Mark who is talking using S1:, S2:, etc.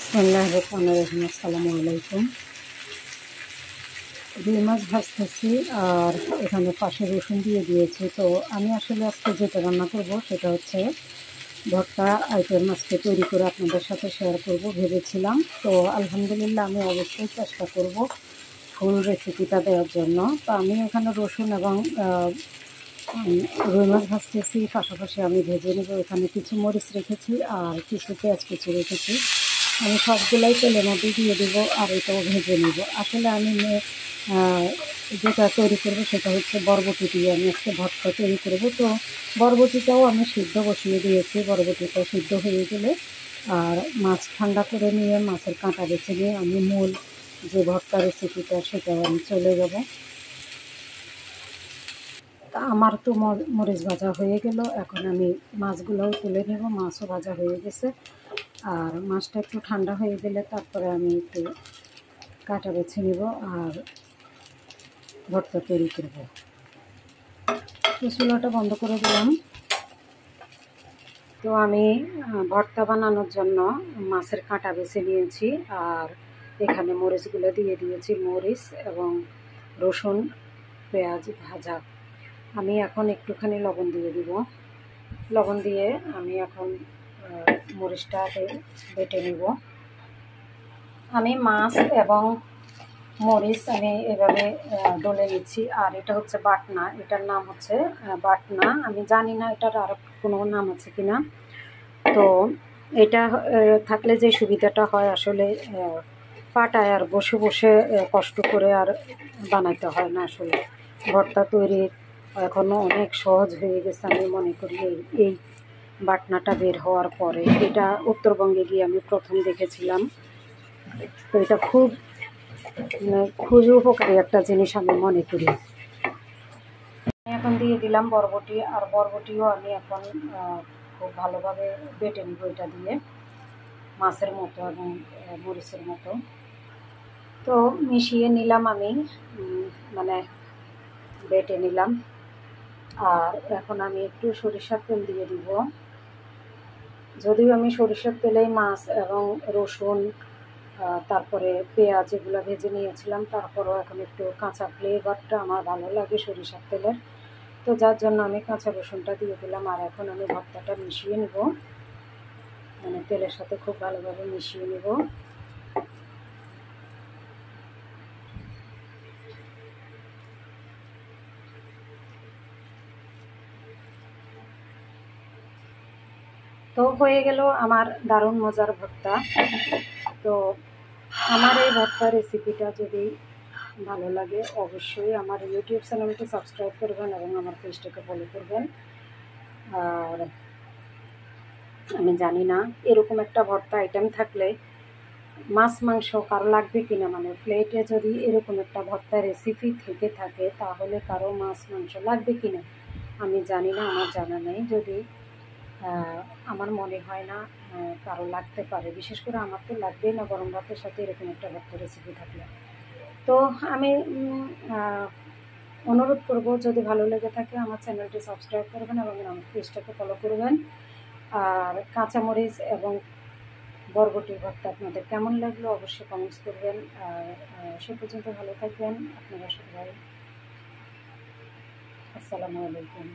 S1: বিসমিল্লাহির রহমানির রহিম। আসসালামু আলাইকুম। রুই মাছ ভাজতেছি আর এখানে পাশে রসুন দিয়ে দিয়েছি। তো আমি আসলে আজকে যেটা রান্না করব সেটা হচ্ছে ভর্তা আইটেম আজকে তৈরি করে আপনাদের সাথে শেয়ার করব ভেবেছিলাম। তো আলহামদুলিল্লাহ আমি অবশ্যই চেষ্টা করব ফুল রেসিপিটা দেওয়ার জন্য। তো আমি এখানে রসুন এবং রুই মাছ ভাজতেছি, পাশাপাশি আমি ভেজে নেব। এখানে কিছু মরিচ রেখেছি আর কিছু পেঁয়াজ কুচি রেখেছি। আমি সবগুলাই তেলের মধ্যে দিয়ে দেবো আর এটাও ভেজে নেব। আসলে আমি যেটা তৈরি করবো সেটা হচ্ছে বরবটি দিয়ে আমি আজকে ভর্তা তৈরি করব। তো বরবটিটাও আমি সিদ্ধ বসিয়ে দিয়েছি। বরবটিটা সিদ্ধ হয়ে গেলে আর মাছ ঠান্ডা করে নিয়ে মাছের কাঁটা বেছে নিয়ে আমি মূল যে ভর্তা রেসিপিটা সেটাও আমি চলে যাব। তা আমার তো মরিচ ভাজা হয়ে গেল, এখন আমি মাছগুলোও তুলে নেব। মাছও ভাজা হয়ে গেছে আর মাছটা একটু ঠান্ডা হয়ে গেলে তারপরে আমি একটু কাঁটা বেছে নেব আর ভর্তা তৈরি করব। তো চুলাটা বন্ধ করে দিলাম। তো আমি ভর্তা বানানোর জন্য মাছের কাঁটা বেছে নিয়েছি আর এখানে মরিচগুলো দিয়ে দিয়েছি, মরিচ এবং রসুন পেঁয়াজ ভাজা। আমি এখন একটুখানি লবণ দিয়ে দিব। লবণ দিয়ে আমি এখন মরিচটাকে বেটে নিব। আমি মাছ এবং মরিচ আমি এভাবে ডলে নিচ্ছি। আর এটা হচ্ছে বাটনা, এটার নাম হচ্ছে বাটনা। আমি জানি না এটার আর কোনো নাম আছে কি না। তো এটা থাকলে যে সুবিধাটা হয়, আসলে পাটায় আর বসে বসে কষ্ট করে আর বানাইতে হয় না। আসলে ভর্তা তৈরি এখনও অনেক সহজ হয়ে গেছে আমি মনে করি এই বাটনাটা বের হওয়ার পরে। এটা উত্তরবঙ্গে গিয়ে আমি প্রথম দেখেছিলাম। তো এটা খুবই উপকারী একটা জিনিস আমি মনে করি। এখন দিয়ে দিলাম বরবটি, আর বরবটিও আমি এখন খুব ভালোভাবে বেটে নিব এটা দিয়ে, মাছের মতো এবং মরিচের মতো। তো মিশিয়ে নিলাম আমি, মানে বেটে নিলাম। আর এখন আমি একটু সরিষার তেল দিয়ে দিব। যদিও আমি সরিষার তেলেই মাছ এবং রসুন তারপরে পেঁয়াজ এগুলো ভেজে নিয়েছিলাম, তারপরেও এখন একটু কাঁচা ফ্লেভারটা আমার ভালো লাগে সরিষার তেলের। তো যার জন্য আমি কাঁচা রসুনটা দিয়ে দিলাম। আর এখন আমি ভর্তাটা মিশিয়ে নেব, মানে তেলের সাথে খুব ভালোভাবে মিশিয়ে নেব। তো হয়ে গেল আমার দারুণ মজার ভর্তা। তো আমার এই ভর্তা রেসিপিটা যদি ভালো লাগে অবশ্যই আমার ইউটিউব চ্যানেলটি সাবস্ক্রাইব করবেন এবং আমার পেজটাকে ফলো করবেন। আর আমি জানি না এরকম একটা ভর্তা আইটেম থাকলে মাছ মাংস কারো লাগবে কিনা, মানে প্লেটে যদি এরকম একটা ভর্তা রেসিপি থেকে থাকে তাহলে কারো মাছ মাংস লাগবে কিনা আমি জানি না, আমার জানা নেই। যদি আমার মনে হয় না কারো লাগতে পারে, বিশেষ করে আমার তো লাগবেই না গরম ভাতের সাথে এরকম একটা ভর্তা রেসিপি থাকলে। তো আমি অনুরোধ করব, যদি ভালো লেগে থাকে আমার চ্যানেলটি সাবস্ক্রাইব করবেন এবং আমার পেজটাকে ফলো করবেন। আর কাঁচামরিচ এবং বরবটির ভর্তা আপনাদের কেমন লাগলো অবশ্যই কমেন্টস করবেন। আর সে পর্যন্ত ভালো থাকবেন আপনারা সবাই। আসসালামু আলাইকুম।